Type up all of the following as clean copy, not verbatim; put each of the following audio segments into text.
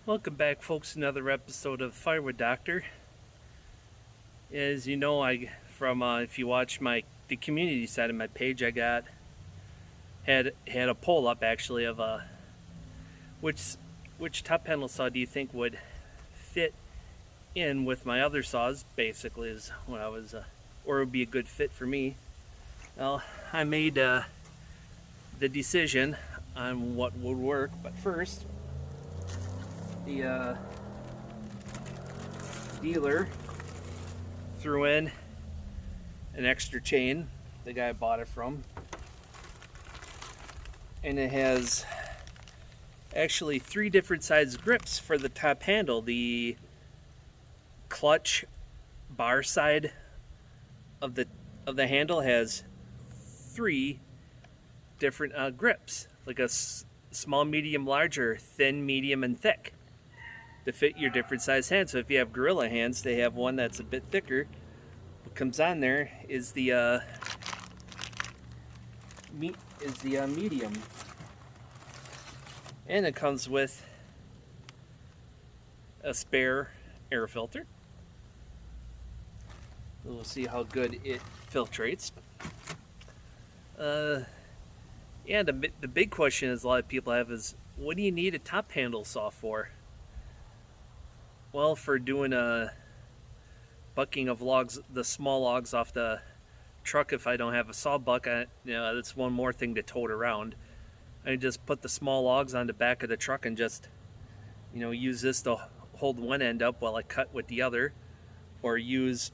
Welcome back, folks, to another episode of Firewood Doctor. As you know, if you watch the community side of my page, I had a poll up actually of which top handle saw do you think would fit in with my other saws, basically, is what I was or would be a good fit for me. Well, I made the decision on what would work, but first, the dealer threw in an extra chain, the guy I bought it from, and it has actually 3 different size grips for the top handle. The clutch bar side of the handle has 3 different grips, like a small, medium, large, or thin, medium, and thick, to fit your different size hands. So if you have gorilla hands, they have one that's a bit thicker. What comes on there is the medium, and it comes with a spare air filter. We'll see how good it filtrates. Yeah, the big question is a lot of people have is, what do you need a top handle saw for? Well, for doing a bucking of logs, the small logs off the truck, if I don't have a saw buck, that's one more thing to tote around. I just put the small logs on the back of the truck and just, use this to hold one end up while I cut with the other. Or use,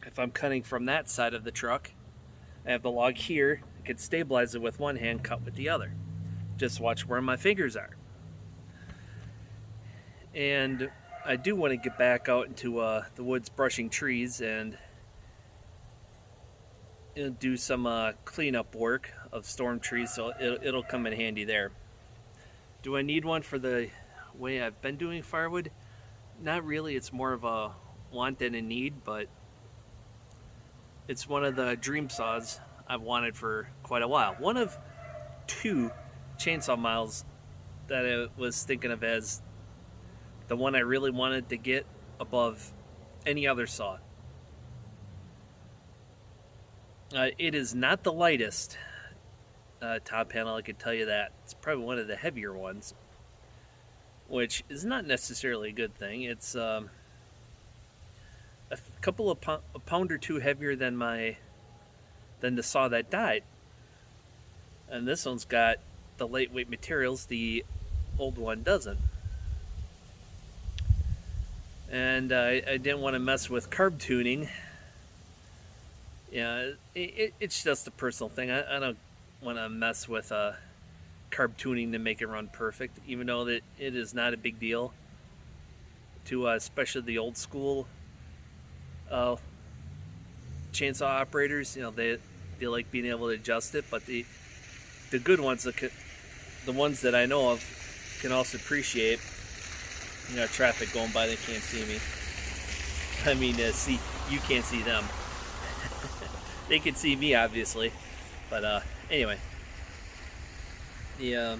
if I'm cutting from that side of the truck, I have the log here, I can stabilize it with one hand, cut with the other. Just watch where my fingers are. And I do want to get back out into the woods brushing trees and do some cleanup work of storm trees, so it'll come in handy there. Do I need one for the way I've been doing firewood? Not really. It's more of a want than a need, but it's one of the dream saws I've wanted for quite a while. One of 2 chainsaw models that I was thinking of as the one I really wanted to get above any other saw. It is not the lightest top handle, I can tell you that. It's probably one of the heavier ones, which is not necessarily a good thing. It's a couple of a pound or 2 heavier than the saw that died. And this one's got the lightweight materials, the old one doesn't. And I didn't want to mess with carb tuning. Yeah, it's just a personal thing. I don't want to mess with carb tuning to make it run perfect, even though that it is not a big deal to especially the old school chainsaw operators. They like being able to adjust it, but the good ones, the ones that I know of, can also appreciate traffic going by. They can't see me. I mean, you can't see them. They can see me, obviously, but anyway, yeah,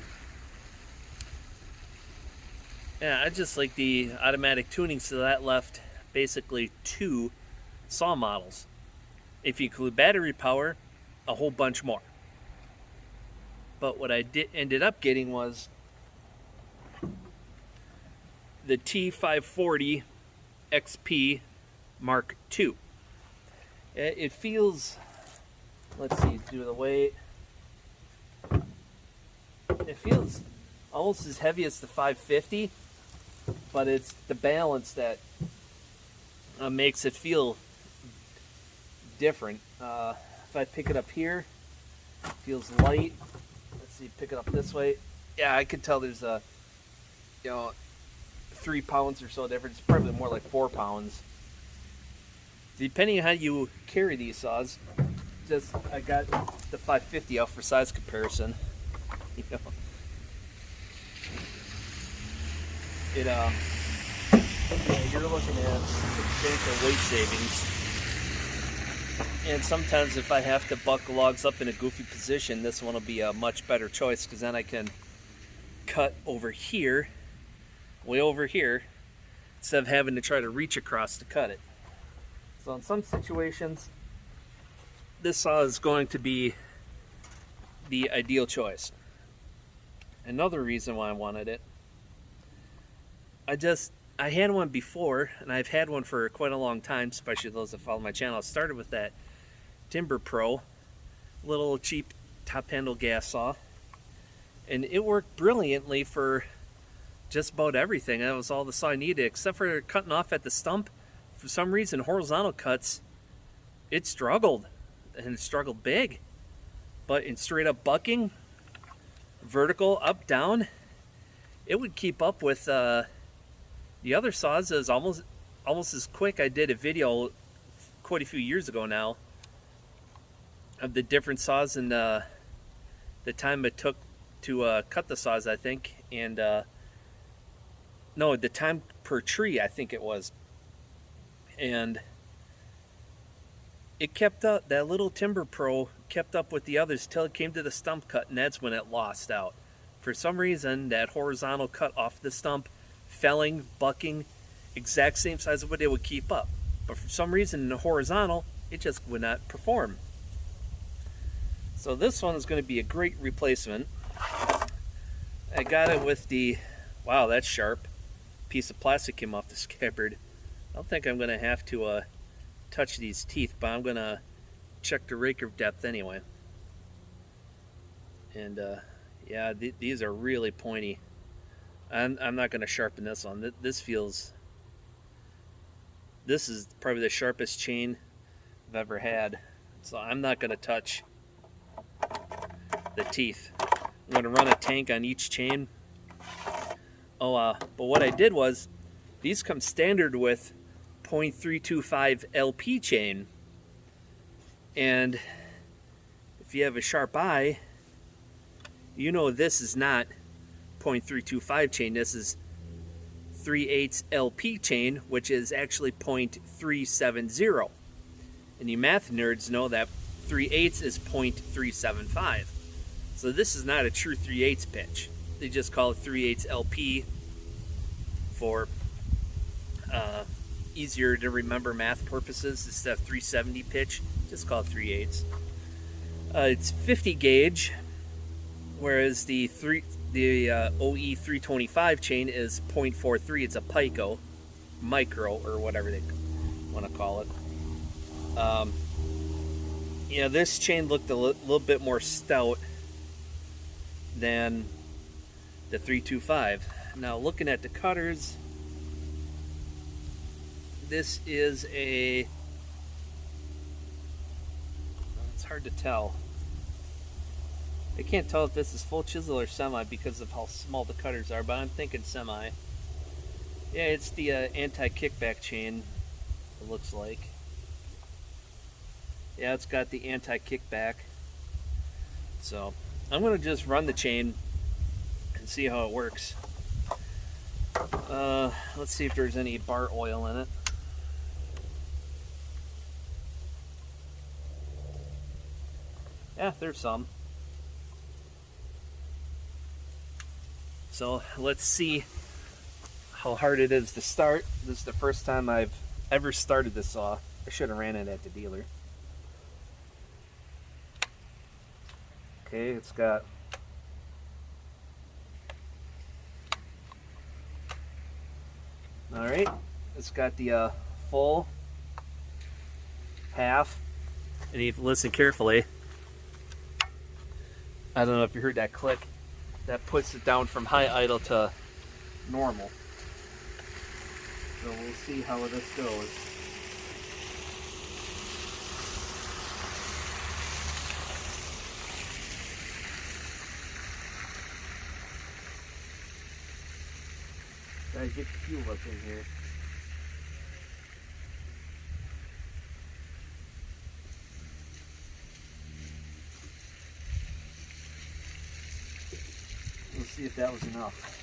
I just like the automatic tuning, so that left basically 2 saw models. If you include battery power, a whole bunch more. But what I ended up getting was the T540XP Mark II. It feels, let's see, do the weight. It feels almost as heavy as the 550, but it's the balance that makes it feel different. If I pick it up here, it feels light. Let's see, pick it up this way. Yeah, I could tell there's a 3 pounds or so difference. It's probably more like 4 pounds. Depending on how you carry these saws, I got the 550 out for size comparison. You're looking at substantial weight savings. And sometimes if I have to buck logs up in a goofy position, this one will be a much better choice, because then I can cut over here way over here instead of having to try to reach across to cut it. So in some situations, this saw is going to be the ideal choice. Another reason why I wanted it, I had one before, and I've had one for quite a long time, especially those that follow my channel. I started with that Timber Pro, little cheap top handle gas saw, and it worked brilliantly for just about everything. That was all the saw I needed, except for cutting off at the stump. For some reason, horizontal cuts, it struggled, and it struggled big. But in straight up bucking, vertical, up, down, it would keep up with the other saws. It was almost as quick. I did a video quite a few years ago now of the different saws and the time it took to cut the saws, I think, and no, the time per tree, I think it was. And it kept up, that little Timber Pro kept up with the others till it came to the stump cut, and that's when it lost out. For some reason, that horizontal cut off the stump, felling, bucking, exact same size of what it would keep up. But for some reason, in the horizontal, it just would not perform. So this one is going to be a great replacement. I got it with the, wow, that's sharp. Piece of plastic came off the scabbard. I don't think I'm going to have to touch these teeth, but I'm going to check the raker depth anyway. And yeah, these are really pointy. I'm not going to sharpen this one. This is probably the sharpest chain I've ever had. So I'm not going to touch the teeth. I'm going to run a tank on each chain. But what I did was, these come standard with 0.325 LP chain, and if you have a sharp eye, you know this is not 0.325 chain. This is 3/8 LP chain, which is actually 0.370, and you math nerds know that 3/8 is 0.375. So this is not a true 3/8 pitch. They just call it 3/8 LP for easier to remember math purposes. Instead of 370 pitch, just call it 3/8. It's 50 gauge, whereas the OE 325 chain is 0.43. It's a pico, micro, or whatever they want to call it. Yeah, this chain looked a little bit more stout than the 325. Now looking at the cutters, this is it's hard to tell. I can't tell if this is full chisel or semi because of how small the cutters are, but I'm thinking semi. Yeah, it's the anti-kickback chain, it looks like. Yeah, it's got the anti-kickback. So I'm going to just run the chain and see how it works. Let's see if there's any bar oil in it. Yeah, there's some. So let's see how hard it is to start. This is the first time I've ever started this saw. I should have ran it at the dealer. Okay, it's got alright, it's got the full, half, and if you listen carefully, I don't know if you heard that click, that puts it down from high idle to normal. So we'll see how this goes. Gotta get the fuel up in here. Let's see if that was enough.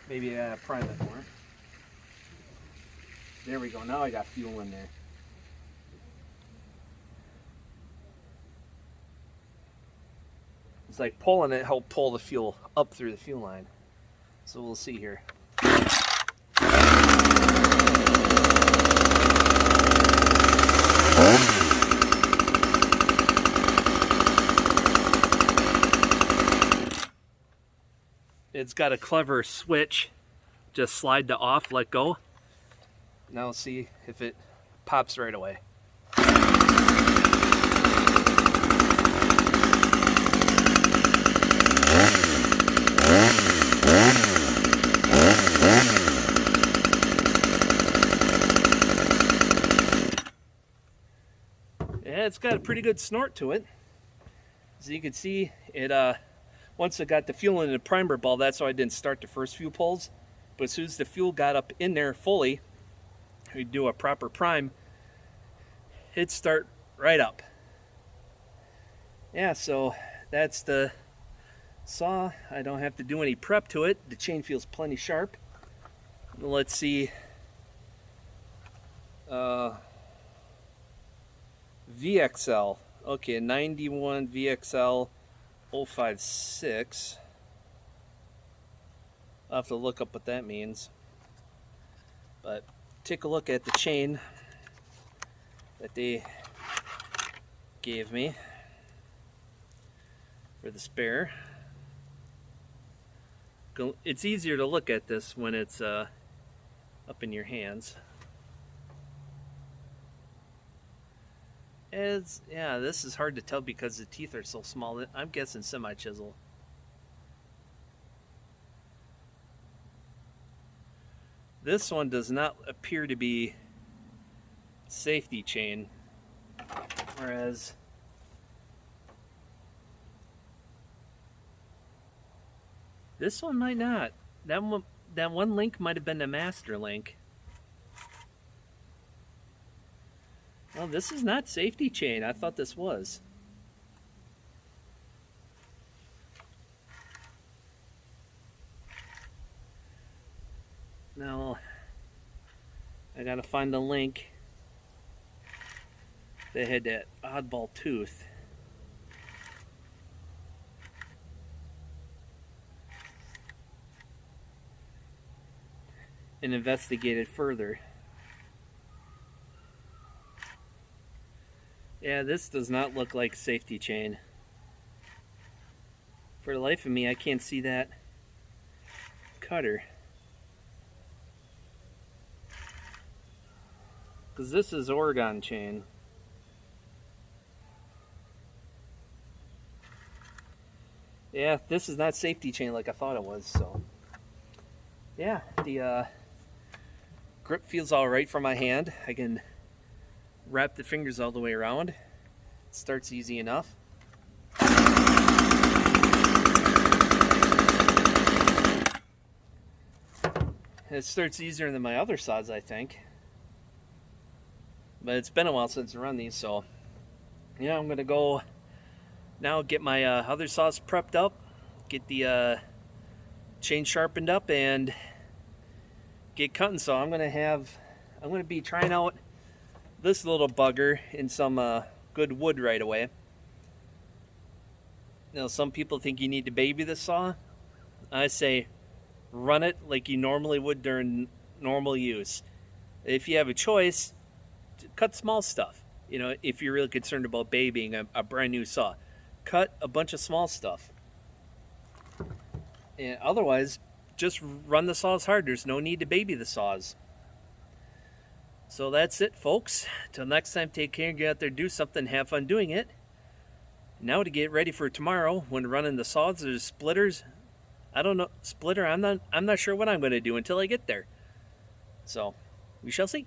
Maybe prime it more. There we go. Now I got fuel in there. It's like pulling it helped pull the fuel up through the fuel line. So we'll see here. It's got a clever switch. Just slide to off, let go. Now let's see if it pops right away. Yeah, it's got a pretty good snort to it. As you can see, it once it got the fuel in the primer ball, that's why I didn't start the first few pulls. But as soon as the fuel got up in there fully, we do a proper prime, it'd start right up. Yeah, so that's the saw. I don't have to do any prep to it. The chain feels plenty sharp. Let's see. VXL. Okay, 91 VXL 056. I'll have to look up what that means. But take a look at the chain that they gave me for the spare. It's easier to look at this when it's up in your hands. Yeah, this is hard to tell because the teeth are so small. I'm guessing semi-chisel. This one does not appear to be safety chain, whereas this one might not. That one link might have been the master link. Well, this is not safety chain. I thought this was. Now, I gotta find the link that had that oddball tooth. And investigate it further. Yeah, this does not look like safety chain. For the life of me, I can't see that cutter. Because this is Oregon chain. Yeah, this is not safety chain like I thought it was, so. Yeah, the grip feels alright for my hand. I can wrap the fingers all the way around. It starts easy enough. It starts easier than my other saws, I think. But it's been a while since I run these, so yeah, I'm gonna go now get my other saws prepped up, get the chain sharpened up, and get cutting. So I'm gonna be trying out this little bugger in some good wood right away. Now, some people think you need to baby the saw. I say run it like you normally would during normal use. If you have a choice, cut small stuff. You know, if you're really concerned about babying a brand new saw, cut a bunch of small stuff. And otherwise, just run the saws hard. There's no need to baby the saws. So that's it, folks. Till next time, take care, get out there, do something, have fun doing it. Now to get ready for tomorrow when running the saws, there's splitters. I don't know, splitter, I'm not sure what I'm going to do until I get there. So, we shall see.